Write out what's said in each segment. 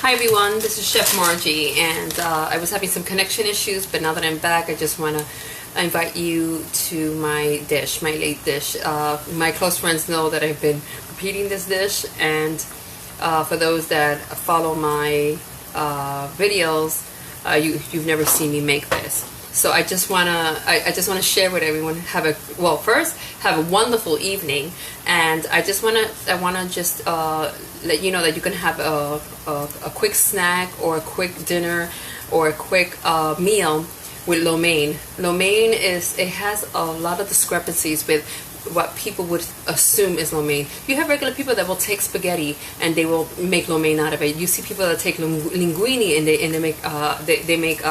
Hi everyone, this is Chef Margie, and I was having some connection issues, but now that I'm back, I just want to invite you to my dish, my late dish. My close friends know that I've been repeating this dish, and for those that follow my videos, you've never seen me make this. So I just wanna share with everyone. First have a wonderful evening, and I wanna just let you know that you can have a quick snack or a quick dinner or a quick meal with lo mein. Lo mein has a lot of discrepancies with what people would assume is lo mein. You have regular people that will take spaghetti and they will make lo mein out of it. You see people that take linguine and they make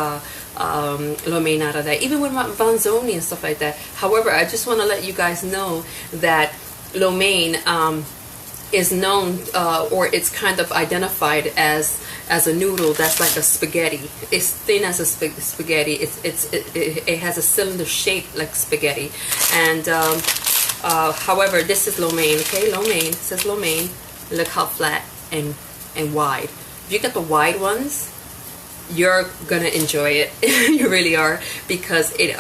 lo mein out of that. Even with vanzoni and stuff like that. However, I just want to let you guys know that lo mein is known or it's kind of identified as a noodle that's like a spaghetti. It's thin as a spaghetti. It has a cylinder shape like spaghetti, and however, this is lo mein. Okay, lo mein, it says lo mein. Look how flat and wide. If you get the wide ones, you're gonna enjoy it. You really are, because it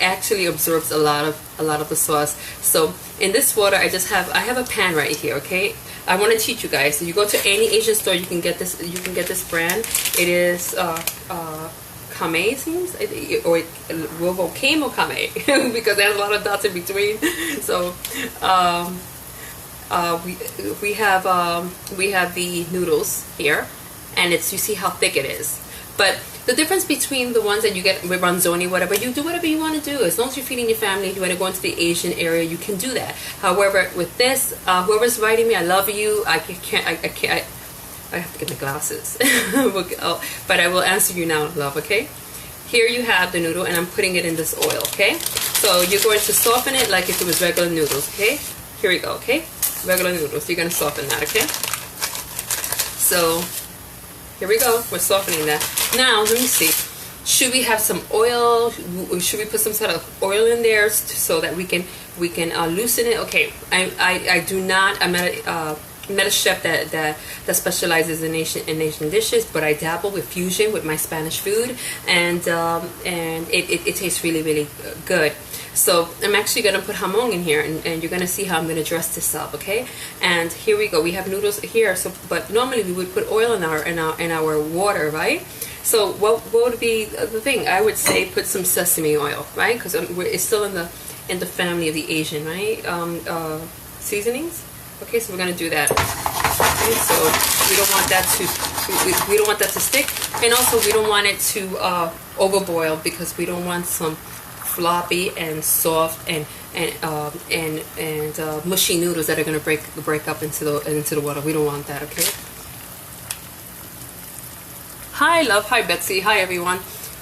actually absorbs a lot of the sauce. So in this water, I have a pan right here. Okay, I want to teach you guys. So you go to any Asian store, you can get this. You can get this brand. It is Kame, seems, or will go Kame or Kame, because there's a lot of dots in between. So we have the noodles here, and you see how thick it is. But the difference between the ones that you get with ranzoni, whatever, you do whatever you want to do. As long as you're feeding your family, you want to go into the Asian area, you can do that. However, with this, whoever's writing me, I love you. I have to get my glasses. But I will answer you now, love, okay? Here you have the noodle, and I'm putting it in this oil, okay? So you're going to soften it like if it was regular noodles, okay? Here we go, okay? Regular noodles. You're going to soften that, okay? So here we go. We're softening that. Now, let me see. Should we have some oil? Should we put some sort of oil in there so that we can loosen it? Okay. I do not. I'm not a chef that specializes in Asian dishes, but I dabble with fusion with my Spanish food, and it tastes really good. So I'm actually gonna put jamon in here, and you're gonna see how I'm gonna dress this up, okay? And here we go. We have noodles here. So, but normally we would put oil in our water, right? So what would be the thing? I would say put some sesame oil, right? Because it's still in the family of the Asian, right? Seasonings. Okay, so we're gonna do that. Okay, so we don't want that to stick, and also we don't want it to overboil, because we don't want some floppy and soft and mushy noodles that are gonna break up into the water. We don't want that. Okay. Hi, love. Hi, Betsy. Hi, everyone.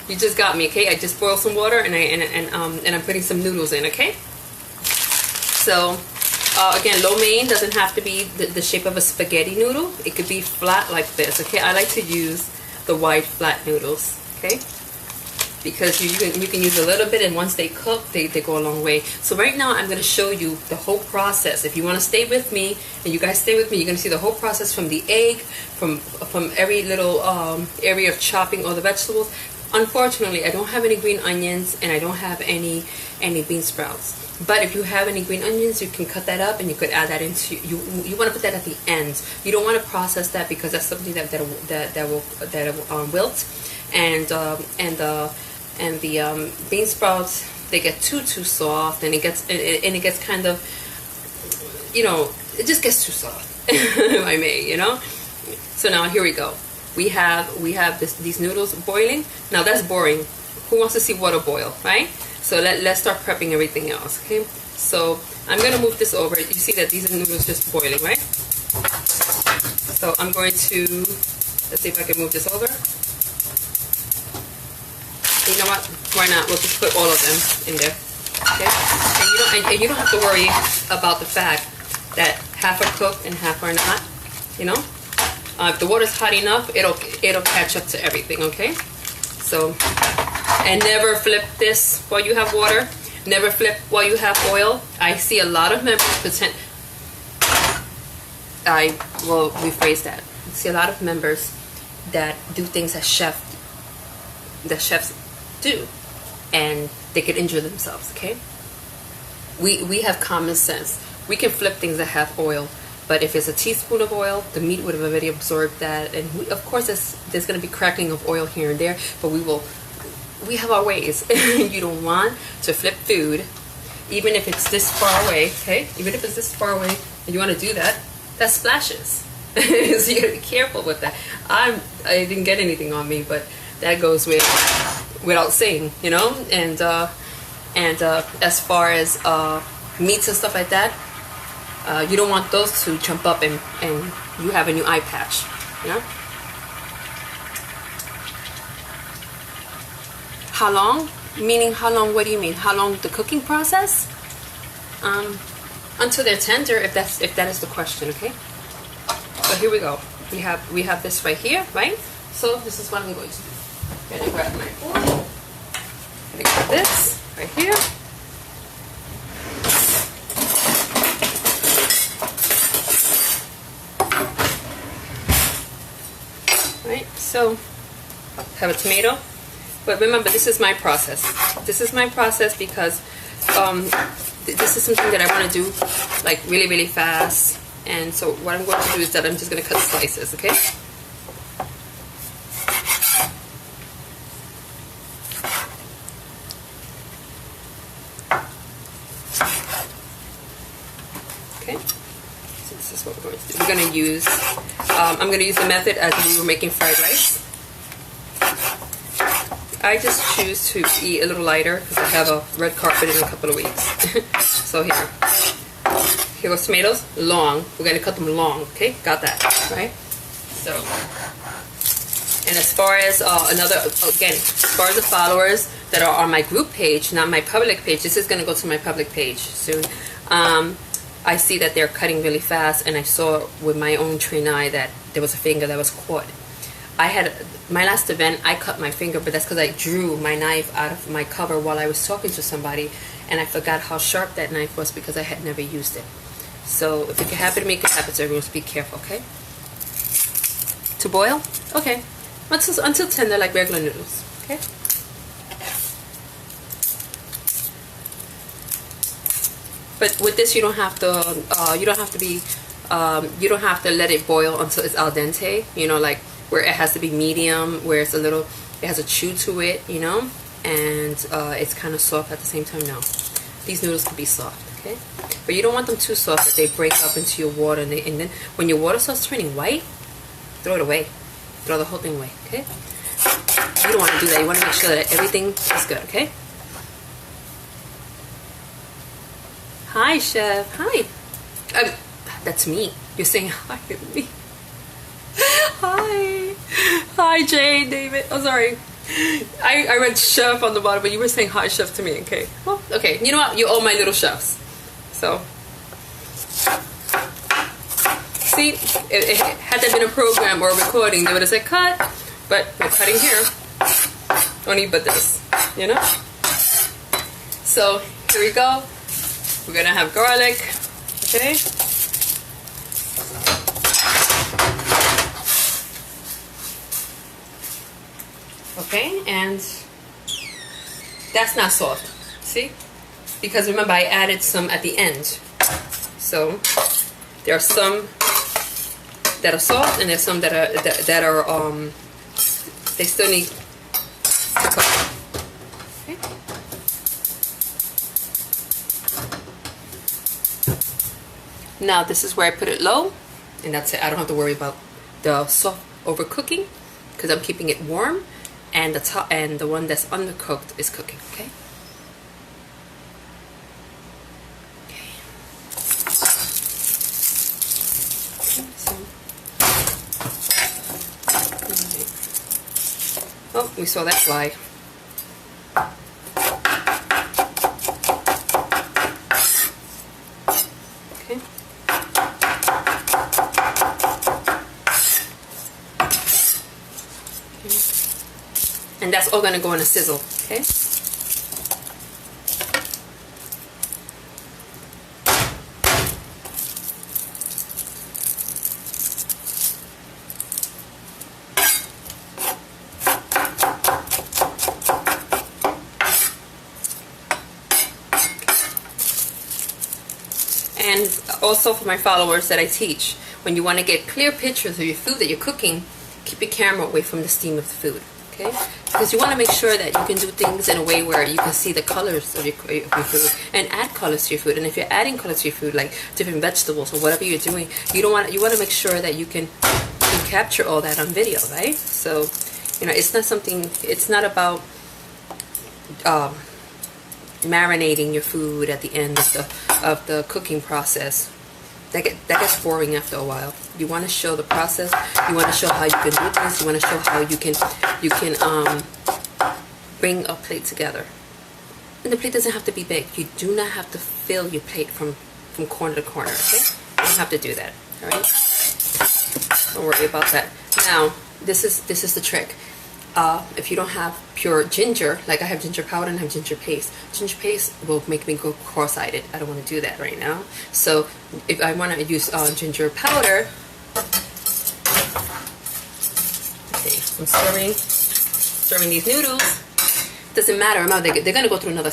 You just got me. Okay, I just boiled some water, and I'm putting some noodles in. Okay. So. Again, lo mein doesn't have to be the shape of a spaghetti noodle. It could be flat like this, okay? I like to use the wide flat noodles, okay? Because you can use a little bit, and once they cook, they go a long way. So right now, I'm going to show you the whole process. If you want to stay with me, and you guys stay with me, you're going to see the whole process from the egg, from every little area of chopping all the vegetables. Unfortunately, I don't have any green onions, and I don't have any bean sprouts. But if you have any green onions, you can cut that up, and you could add that into. You want to put that at the end. You don't want to process that, because that's something that will wilt, and the bean sprouts, they get too soft, and it gets kind of, it just gets too soft. If I may, So now here we go. We have these noodles boiling. Now that's boring. Who wants to see water boil, right? So let's start prepping everything else, okay? So I'm gonna move this over. You see that these are noodles just boiling, right? So I'm going to, let's see if I can move this over. You know what? Why not? We'll just put all of them in there, okay? And you don't have to worry about the fact that half are cooked and half are not. If the water's hot enough, it'll catch up to everything, okay? So. And never flip this while you have water. Never flip while you have oil. I see a lot of members I will rephrase that. I see a lot of members that do things that chefs do, and they could injure themselves. Okay, we have common sense. We can flip things that have oil, but if it's a teaspoon of oil, the meat would have already absorbed that, and of course there's going to be crackling of oil here and there, but we have our ways. You don't want to flip food, even if it's this far away. Okay, even if it's this far away, and you want to do that splashes. So you gotta be careful with that. I didn't get anything on me, but that goes without saying, you know. And as far as meats and stuff like that, you don't want those to jump up and you have a new eye patch, you know. How long? Meaning how long? What do you mean? How long the cooking process? Until they're tender, if that is the question. Okay. So here we go. We have this right here, right? So this is what I'm going to do. I'm gonna grab my fork. I'm gonna grab this right here. Right. So have a tomato. But remember, this is my process. This is my process because this is something that I want to do like really, really fast. And so what I'm going to do is that I'm just going to cut slices, okay? Okay, so this is what we're going to do. We're going to use, I'm going to use the method as we were making fried rice. I just choose to eat a little lighter because I have a red carpet in a couple of weeks. So here goes tomatoes, long. We're going to cut them long, okay? Got that, right? So, and as far as as far as the followers that are on my group page, not my public page, this is going to go to my public page soon. I see that they're cutting really fast, and I saw with my own trained eye that there was a finger that was caught. I had, my last event, I cut my finger, but that's because I drew my knife out of my cover while I was talking to somebody, and I forgot how sharp that knife was because I had never used it. So if it can happen to me, it can happen to everyone, so be careful, okay? To boil? Okay. Until tender like regular noodles, okay? But with this, you don't have to, you don't have to let it boil until it's al dente, you know, like where it has to be medium, where it's it has a chew to it, you know, and it's kind of soft at the same time. No, these noodles can be soft, okay? But you don't want them too soft that they break up into your water, and then when your water starts turning white, throw it away. Throw the whole thing away, okay? You don't want to do that. You want to make sure that everything is good, okay? Hi, Chef. Hi. That's me. You're saying hi to me. Hi. Hi, Jane, David. Oh, sorry. I read Chef on the bottom, but you were saying hi, Chef, to me. Okay. Well, okay. You know what? You're all my little chefs. So, see, had that been a program or a recording, they would have said cut, but we're cutting here. Only but this, you know? So, here we go. We're gonna have garlic, okay? Okay, and that's not soft, see? Because remember, I added some at the end. So there are some that are soft, and there's some that are they still need to cook. Okay. Now this is where I put it low, and that's it. I don't have to worry about the soft overcooking because I'm keeping it warm, and the top and the one that's undercooked is cooking. Okay. Oh, we saw that fly. Okay. And that's all going to go in a sizzle, okay? Also for my followers that I teach, when you want to get clear pictures of your food that you're cooking, keep your camera away from the steam of the food, okay? Because you want to make sure that you can do things in a way where you can see the colors of your food and add colors to your food. And if you're adding colors to your food, like different vegetables or whatever you're doing, you want to make sure that you can capture all that on video, right? So, you know, it's not about marinating your food at the end of the cooking process. That gets boring after a while. You want to show the process. You want to show how you can do things. You want to show how you can bring a plate together. And the plate doesn't have to be big. You do not have to fill your plate from corner to corner. Okay, you don't have to do that. All right. Don't worry about that. Now, this is the trick. If you don't have pure ginger, like I have ginger powder and I have ginger paste will make me go cross-eyed. I don't want to do that right now. So if I want to use ginger powder, okay, I'm stirring these noodles. Doesn't matter. Remember, they're gonna go through another.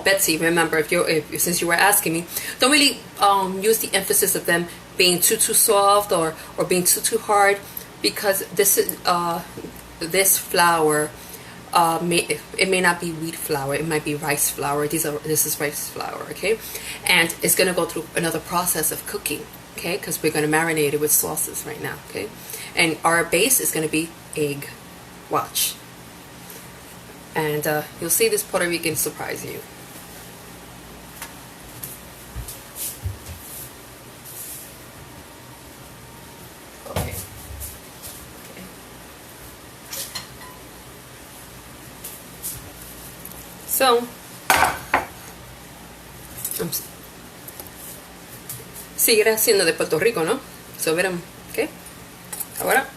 Betsy, remember, since you were asking me, don't really use the emphasis of them being too soft or being too hard, because this flour, it may not be wheat flour, it might be rice flour. This is rice flour, okay? And it's gonna go through another process of cooking, okay? Because we're gonna marinate it with sauces right now, okay? And our base is gonna be egg. Watch. And you'll see this Puerto Rican surprise you. So, seguirá siendo de Puerto Rico, ¿no? So, verán, ¿ok? Ahora,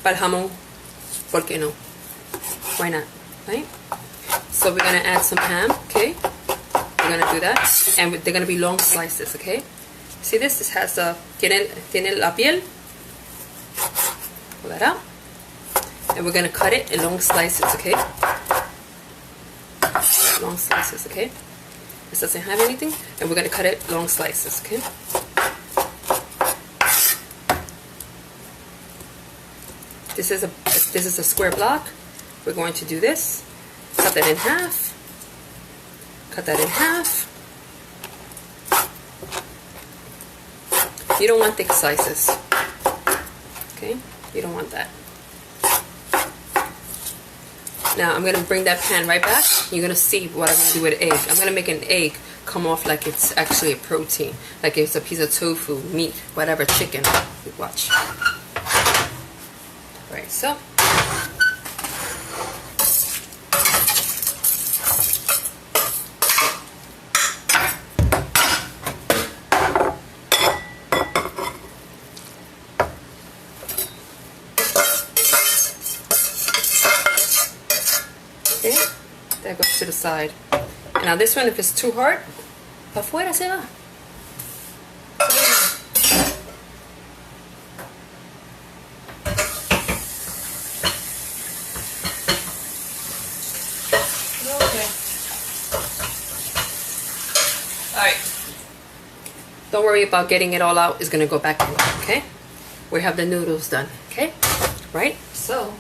para el jamón, ¿por qué no? Why not, right? So, we're going to add some ham, okay? We're going to do that. And they're going to be long slices, okay? See this? This has tiene la piel. Pull that out. And we're going to cut it in long slices, okay? Long slices, okay? This doesn't have anything, and we're going to cut it long slices, okay? This is a square block. We're going to do this. Cut that in half. Cut that in half. You don't want thick slices, okay? You don't want that. Now I'm going to bring that pan right back. You're going to see what I'm going to do with egg. I'm going to make an egg come off like it's actually a protein. Like it's a piece of tofu, meat, whatever, chicken. Watch. Right, so. Okay, that goes to the side. And now this one, if it's too hard, pa fuera se va. Okay. Alright. Don't worry about getting it all out. It's going to go back in, okay? We have the noodles done, okay? Right? So,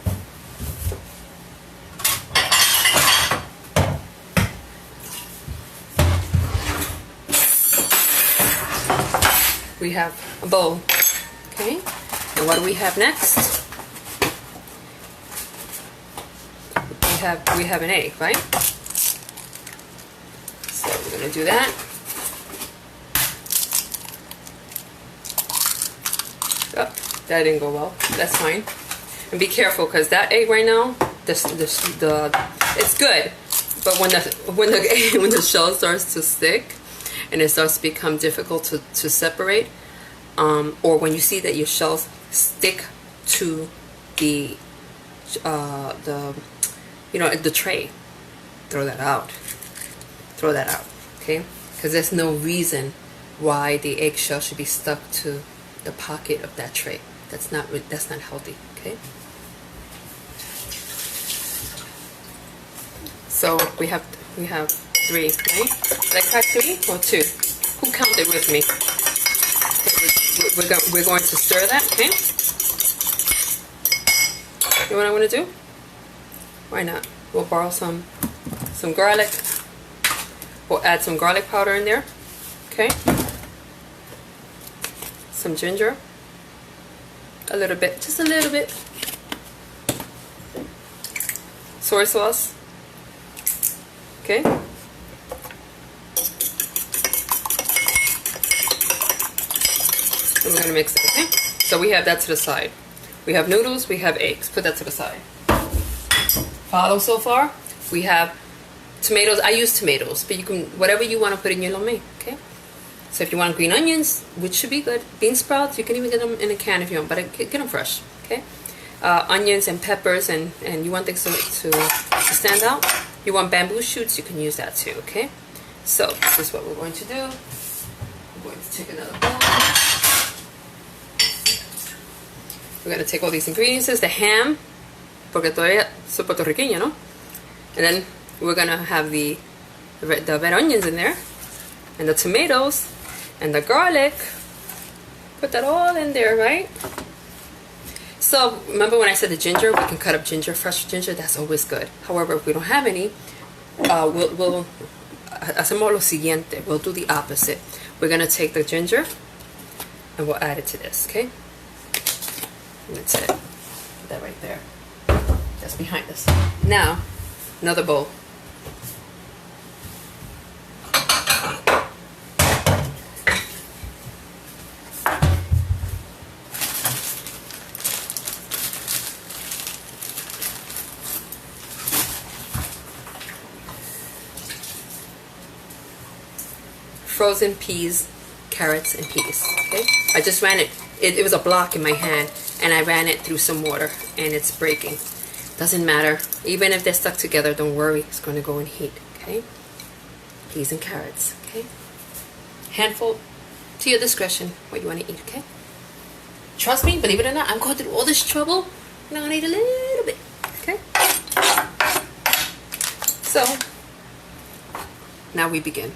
we have a bowl, okay? And what do we have next? We have an egg, right? So we're gonna do that. Oh, that didn't go well. That's fine. And be careful, because that egg right now, it's good, but when the shell starts to stick, and it starts to become difficult to separate, or when you see that your shells stick to the tray, throw that out. Throw that out, okay? Because there's no reason why the eggshell should be stuck to the pocket of that tray. That's not healthy, okay? So we have 3, right? Did I cut 3 or 2? Who counted with me? Okay, we're going to stir that, okay? You know what I want to do? Why not? We'll borrow some garlic. We'll add some garlic powder in there, okay? Some ginger. A little bit, just a little bit. Soy sauce, okay? And we're gonna mix it, okay? So we have that to the side. We have noodles, we have eggs. Put that to the side. Follow so far? We have tomatoes. I use tomatoes, but you can, whatever you want to put in your lo mein, okay? So if you want green onions, which should be good, bean sprouts, you can even get them in a can if you want, but get them fresh, okay? Onions and peppers, and you want things to stand out. You want bamboo shoots, you can use that too, okay? So this is what we're going to do. I'm going to take another bowl. We're going to take all these ingredients, the ham, porque todavía soy puertorriqueña, no? And then we're going to have the red onions in there, and the tomatoes, and the garlic. Put that all in there, right? So remember when I said the ginger, we can cut up ginger, fresh ginger, that's always good. However, if we don't have any, we'll hacemos lo siguiente, we'll do the opposite. We're going to take the ginger and we'll add it to this, okay? And that's it. Put that right there. That's behind us. Now, another bowl. Frozen peas, carrots, and peas, okay? I just ran it was a block in my hand, and I ran it through some water, and it's breaking. Doesn't matter. Even if they're stuck together, don't worry. It's going to go in heat, okay? Peas and carrots, okay? Handful to your discretion, what you want to eat, okay? Trust me, believe it or not, I'm going through all this trouble, and I'm going to eat a little bit, okay? So, now we begin.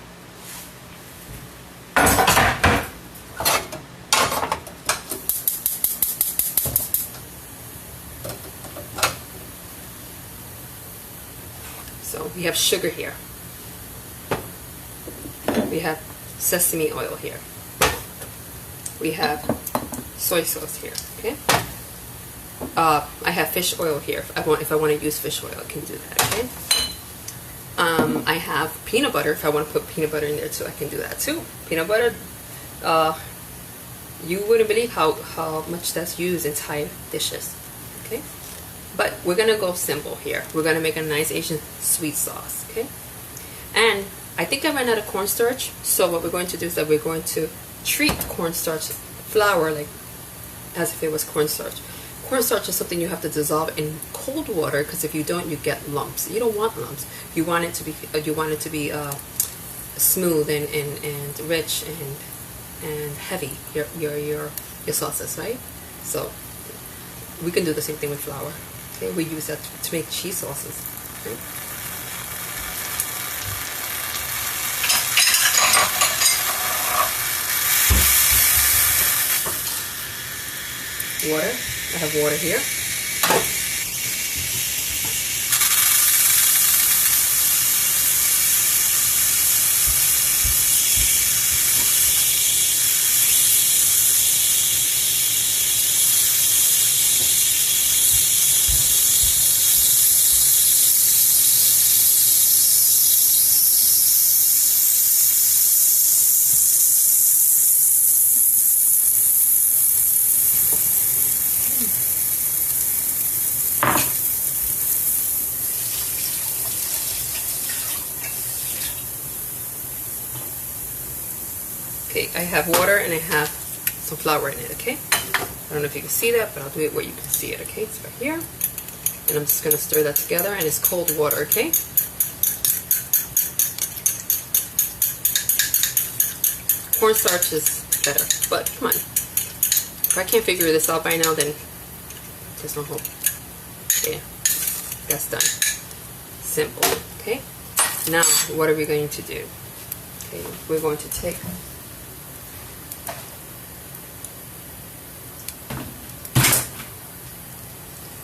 So we have sugar here. We have sesame oil here. We have soy sauce here. Okay. I have fish oil here. If I want to use fish oil, I can do that. Okay. I have peanut butter. If I want to put peanut butter in there too, I can do that too. Peanut butter. You wouldn't believe how much that's used in Thai dishes. Okay. But we're going to go simple here. We're going to make a nice Asian sweet sauce, okay? And I think I ran out of cornstarch, so what we're going to do is that we're going to treat cornstarch flour like as if it was cornstarch. Cornstarch is something you have to dissolve in cold water, because if you don't, you get lumps. You don't want lumps. You want it to be smooth and rich and heavy. Your sauces, right? So we can do the same thing with flour. Okay, we use that to make cheese sauces. Okay. Water. I have water here. Okay, I have water and I have some flour in it, okay? I don't know if you can see that, but I'll do it where you can see it, okay? It's right here. And I'm just going to stir that together, and it's cold water, okay? Cornstarch is better, but come on. If I can't figure this out by now, then there's no hope. Okay, that's done. Simple, okay? Now, what are we going to do? Okay, we're going to take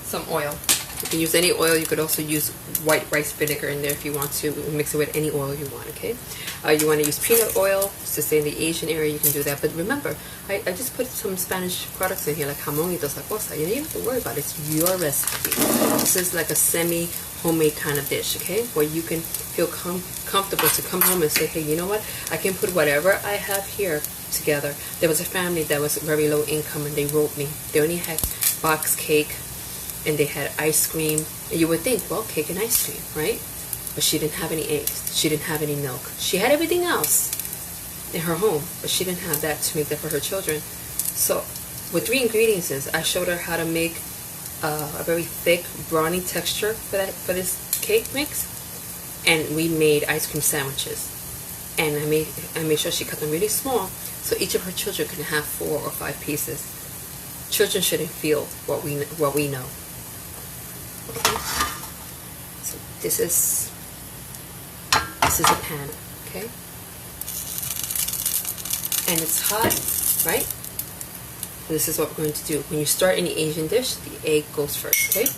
some oil. You can use any oil. You could also use white rice vinegar in there if you want to. Mix it with any oil you want, okay? You want to use peanut oil to stay in the Asian area, you can do that. But remember, I just put some Spanish products in here, like jamón y toda esa cosa. You don't even have to worry about it. It's your recipe. This is like a semi-homemade kind of dish, okay? Where you can feel comfortable to come home and say, hey, you know what? I can put whatever I have here together. There was a family that was very low income, and they wrote me. They only had box cake, and they had ice cream. And you would think, well, cake and ice cream, right? But she didn't have any eggs. She didn't have any milk. She had everything else in her home, but she didn't have that to make that for her children. So with 3 ingredients, I showed her how to make a very thick brownie texture for this cake mix, and we made ice cream sandwiches. And I made sure she cut them really small, so each of her children can have 4 or 5 pieces. Children shouldn't feel what we know. Okay. So this is a pan, okay? And it's hot, right? This is what we're going to do. When you start any Asian dish, the egg goes first, okay?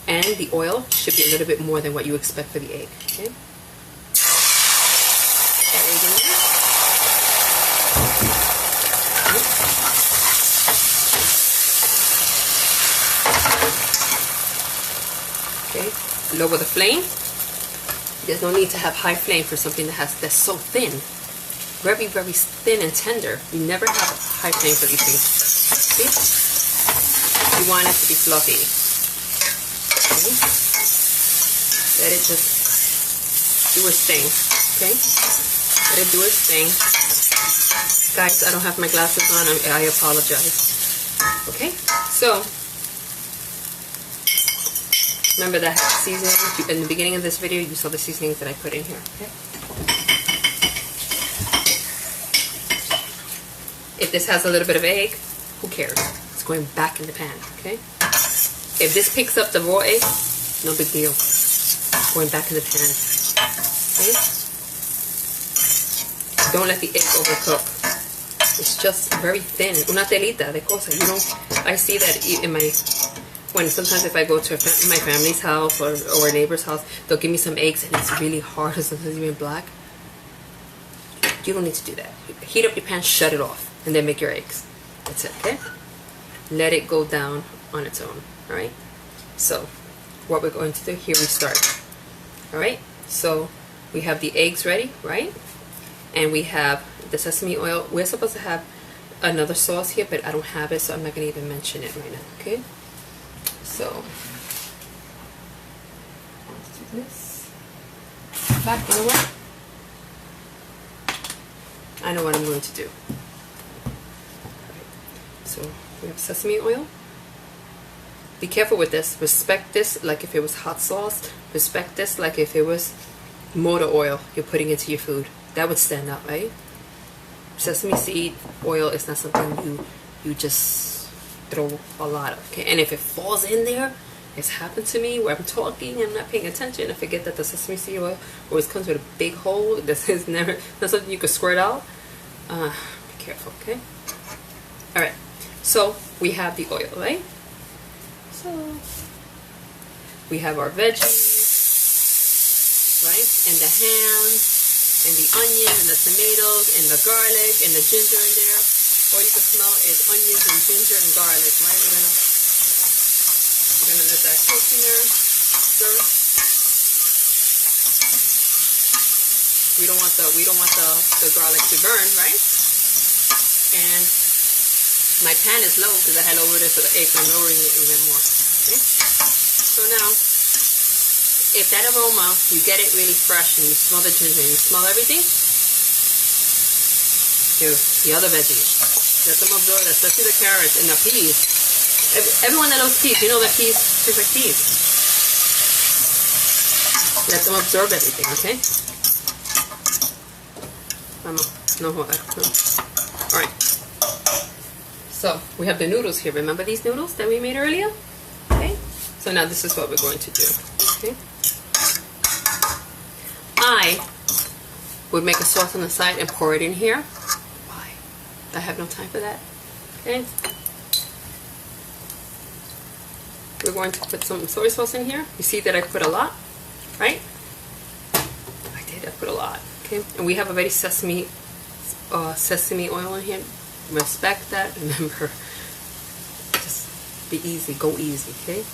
And the oil should be a little bit more than what you expect for the egg, okay? Put that egg in there. Okay, lower the flame. There's no need to have high flame for something that's so thin. Very, very thin and tender. You never have a high flame for these things. See? You want it to be fluffy. Okay? Let it just do its thing. Okay? Let it do its thing. Guys, I don't have my glasses on. I apologize. Okay? So, remember that seasoning? In the beginning of this video, you saw the seasonings that I put in here. Okay? If this has a little bit of egg, who cares? It's going back in the pan, okay? If this picks up the raw egg, no big deal. Going back in the pan, okay? Don't let the egg overcook. It's just very thin. Una telita de cosa. You know, I see that in when sometimes if I go to my family's house or a neighbor's house, they'll give me some eggs and it's really hard or sometimes even black. You don't need to do that. Heat up your pan, shut it off, and then make your eggs. That's it, okay? Let it go down on its own, alright? So, what we're going to do, here we start. Alright? So, we have the eggs ready, right? And we have the sesame oil. We're supposed to have another sauce here, but I don't have it, so I'm not going to even mention it right now, okay? So, let's do this. Back, you know what? I know what I'm going to do. So, we have sesame oil. Be careful with this. Respect this like if it was hot sauce. Respect this like if it was motor oil you're putting into your food. That would stand out, right? Sesame seed oil is not something you just throw a lot of, okay? And if it falls in there, it's happened to me where I'm talking and I'm not paying attention. I forget that the sesame seed oil always comes with a big hole. This is never not something you can squirt out. Be careful, okay? All right. So we have the oil, right? So we have our veggies, right? And the ham, and the onion, and the tomatoes, and the garlic, and the ginger in there. All you can smell is onions and ginger and garlic, right? We're gonna let that cook in there. Stir. We don't want the garlic to burn, right? And my pan is low because I had lowered it for the eggs. I'm lowering it even more. Okay? So now, if that aroma, you get it really fresh and you smell the ginger and you smell everything, here, the other veggies. Let them absorb that, especially the carrots and the peas. Everyone that loves peas, you know that peas taste like peas. Let them absorb everything, okay? No. Alright. So, we have the noodles here. Remember these noodles that we made earlier? Okay? So now this is what we're going to do. Okay? I would make a sauce on the side and pour it in here. Why? I have no time for that. Okay? we're going to put some soy sauce in here. You see that I put a lot, right? I put a lot. Okay, and we have already sesame oil in here. Respect that. Remember, just be easy, go easy. Okay.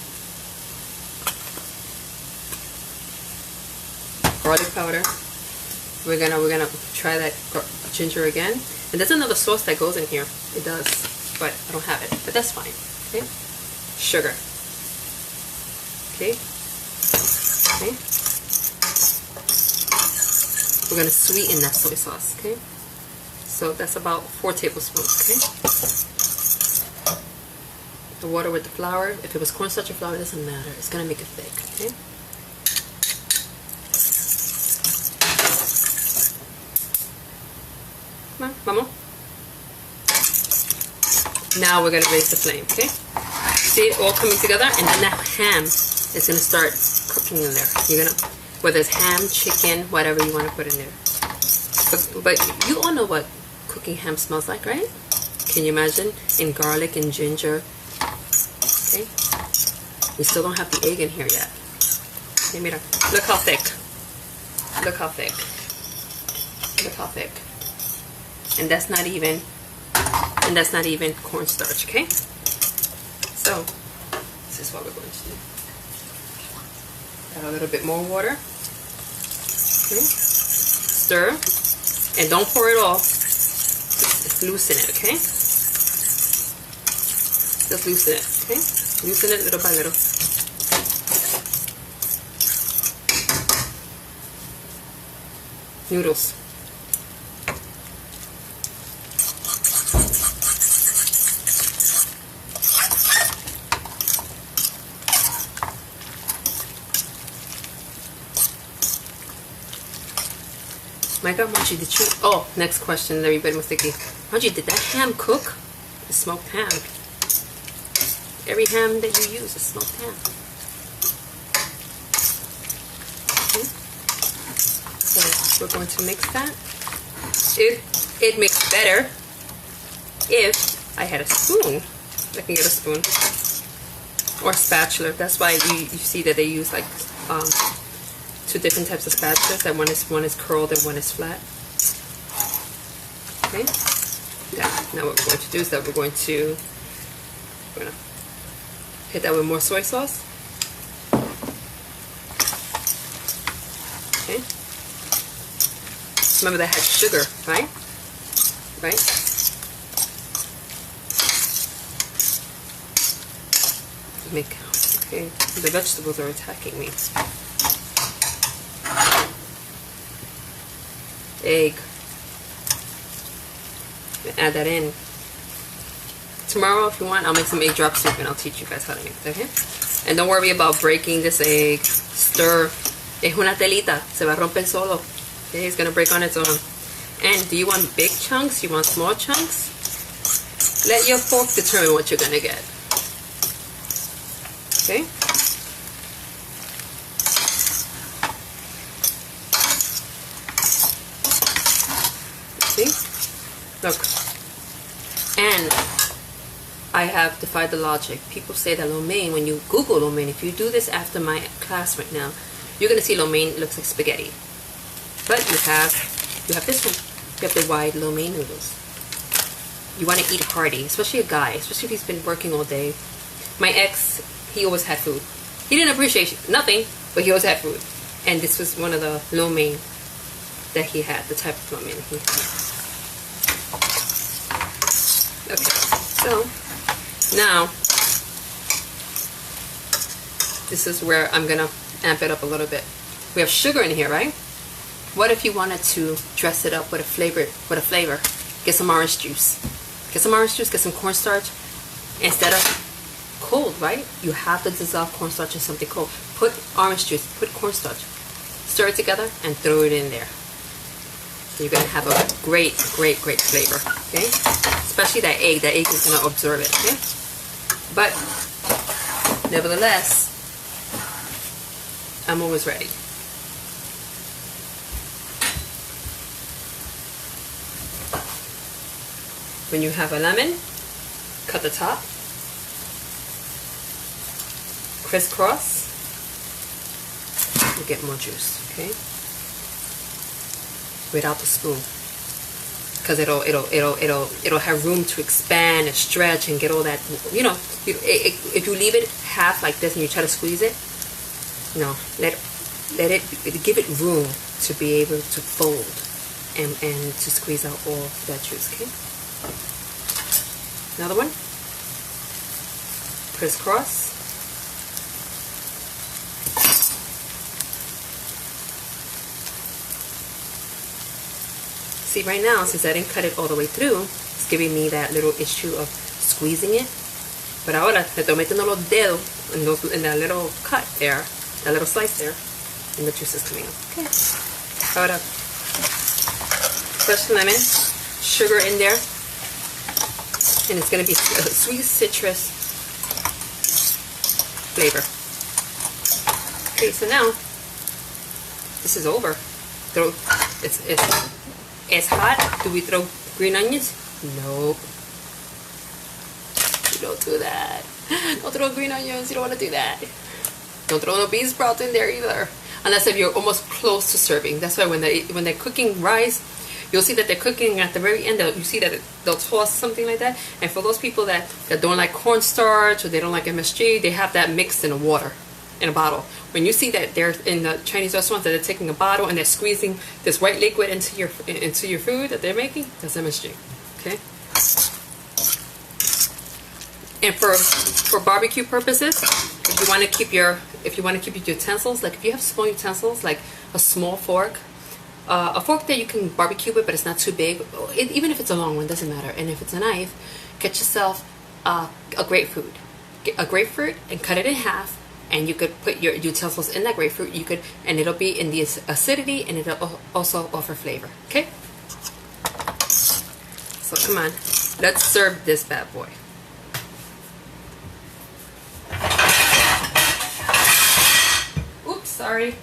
Garlic powder. We're gonna try that ginger again. And there's another sauce that goes in here. It does, but I don't have it. But that's fine. Okay. Sugar. Okay. Okay. We're gonna sweeten that soy sauce. Okay. So that's about 4 tablespoons. Okay. The water with the flour. If it was cornstarch or flour, it doesn't matter. It's gonna make it thick. Okay. Come on, Mama. Now we're gonna raise the flame. Okay. See it all coming together, and then that ham is gonna start cooking in there. You're gonna, whether it's ham, chicken, whatever you want to put in there. But you all know what cooking ham smells like, right? Can you imagine? In garlic and ginger. Okay. We still don't have the egg in here yet. Okay, mira. Look how thick. Look how thick. Look how thick. And that's not even cornstarch, okay? So this is what we're going to do. Add a little bit more water. Okay. Stir. And don't pour it all. Just loosen it, okay? Just loosen it, okay? Loosen it little by little. Noodles. My God, Margie, did you... Oh, next question that everybody was thinking. Margie, did that ham cook? The smoked ham. Every ham that you use is smoked ham. Okay. So we're going to mix that. It makes better if I had a spoon. I can get a spoon. Or a spatula. That's why you see that they use like... 2 different types of spatulas. That one is curled and one is flat. Okay. Yeah. Now what we're going to do is that we're going to hit that with more soy sauce. Okay. Remember that had sugar, right? Right. Okay. The vegetables are attacking me. Egg. Add that in. Tomorrow, if you want, I'll make some egg drop soup and I'll teach you guys how to make it, okay? And don't worry about breaking this egg. Stir. Es una telita. Se va a romper solo. Okay, it's gonna break on its own. And do you want big chunks? You want small chunks? Let your fork determine what you're gonna get. Okay? Look, and I have defied the logic. People say that lo mein, when you Google lo mein, if you do this after my class right now, you're gonna see lo mein looks like spaghetti. But you have this one. You have the wide lo mein noodles. You want to eat hearty, especially a guy, especially if he's been working all day. My ex, he always had food. He didn't appreciate nothing, but he always had food. And this was one of the lo mein that he had, the type of lo mein he had. Okay, so now this is where I'm gonna amp it up a little bit. We have sugar in here, right? What if you wanted to dress it up with a flavor? Get some orange juice. Get some orange juice, get some cornstarch. Instead of cold, right? You have to dissolve cornstarch in something cold. Put orange juice, put cornstarch. Stir it together and throw it in there. You're going to have a great, great, great flavor, okay? Especially that egg. That egg is going to absorb it, okay? But, nevertheless, I'm always ready. When you have a lemon, cut the top. crisscross, you get more juice, okay? Without the spoon, because it'll have room to expand and stretch and get all that. You know, if you leave it half like this and you try to squeeze it, no, let it give it room to be able to fold and to squeeze out all that juice. Okay. Another one. Crisscross. See, right now, since I didn't cut it all the way through, it's giving me that little issue of squeezing it. But ahora le estoy metiendo los dedos in that little cut there, that little slice there, and the juice is coming out. Okay. Ahora, fresh lemon, sugar in there, and it's going to be a sweet citrus flavor. Okay, so now this is over. It's hot. Do we throw green onions? Nope. You don't do that. Don't throw green onions. You don't want to do that. Don't throw no bean sprouts in there either. Unless if you're almost close to serving. That's why when they're cooking rice, you'll see that they're cooking at the very end. You see that they'll toss something like that. And for those people that don't like cornstarch or they don't like MSG, they have that mixed in water in a bottle. When you see that they're in the Chinese restaurants that they're taking a bottle and they're squeezing this white liquid into your food that they're making, that's MSG. Okay. And for barbecue purposes, if you want to keep your utensils, like if you have small utensils, like a small fork, a fork that you can barbecue with, but it's not too big. Even if it's a long one, doesn't matter. And if it's a knife, get yourself a grapefruit. Get a grapefruit and cut it in half. And you could put your utensils in that grapefruit. You could, and it'll be in the acidity, and it'll also offer flavor. Okay. So come on, let's serve this bad boy. Oops, sorry.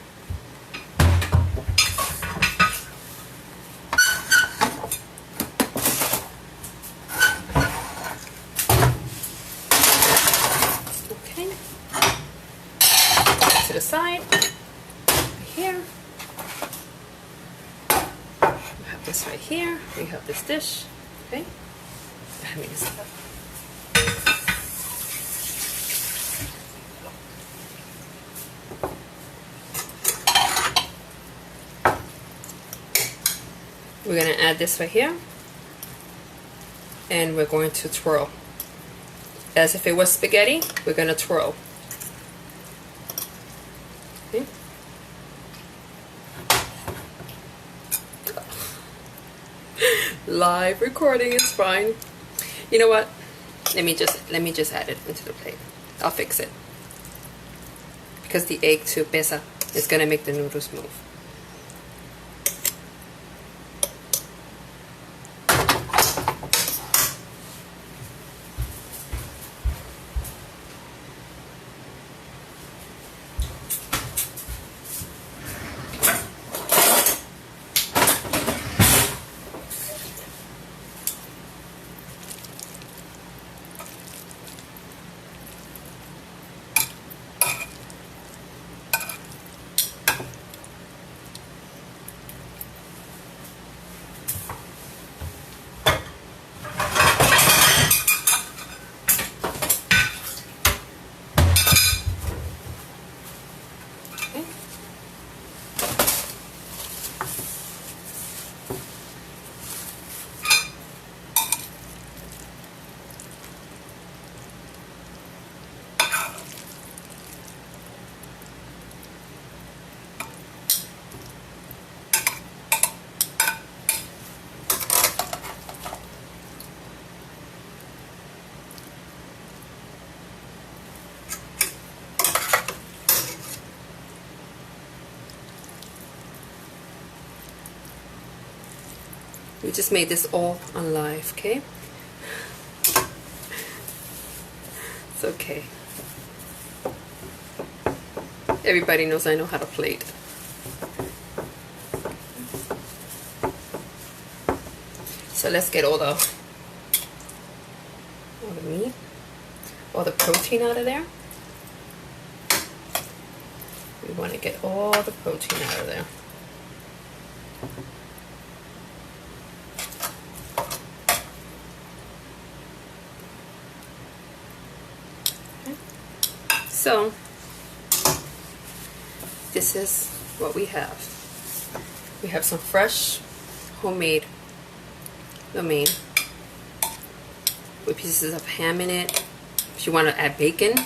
To the side, here. We have this right here. We have this dish. Okay. Let me just set up. We're going to add this right here, and we're going to twirl. As if it was spaghetti, we're going to twirl. Okay. Live recording is fine. You know what? Let me just add it into the plate. I'll fix it. Because the egg too pesa is gonna make the noodles move. We just made this all on live, okay? It's okay. Everybody knows I know how to plate. So let's get all the meat, all the protein out of there. want to get all the protein out of there. Okay. So this is what we have. We have some fresh homemade lo mein with pieces of ham in it. If you want to add bacon,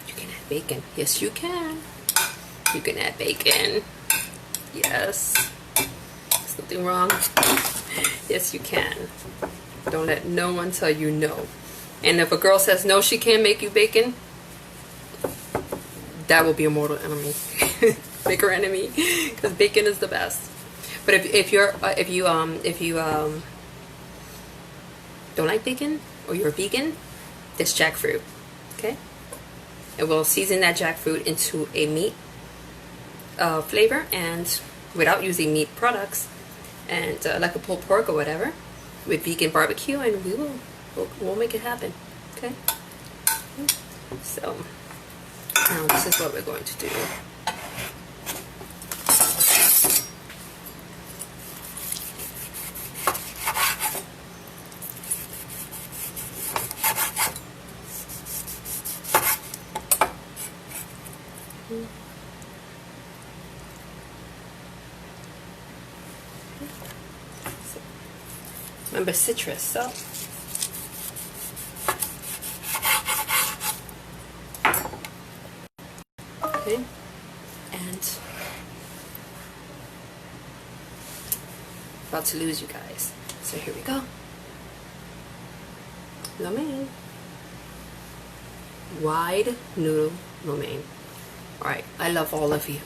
you can add bacon. Yes, you can. You can add bacon. Yes. There's nothing wrong. Yes, you can. Don't let no one tell you no. And if a girl says no, she can't make you bacon, that will be a mortal enemy. Make her enemy, because bacon is the best. But if you don't like bacon, or you're a vegan, this jackfruit, okay? And we'll season that jackfruit into a meat flavor, and without using meat products, and like a pulled pork or whatever, with vegan barbecue, and we'll make it happen, okay? So now this is what we're going to do. Remember citrus, so okay, and about to lose you guys. So here we go. Lo mein. Wide noodle lo mein. Alright, I love all of you.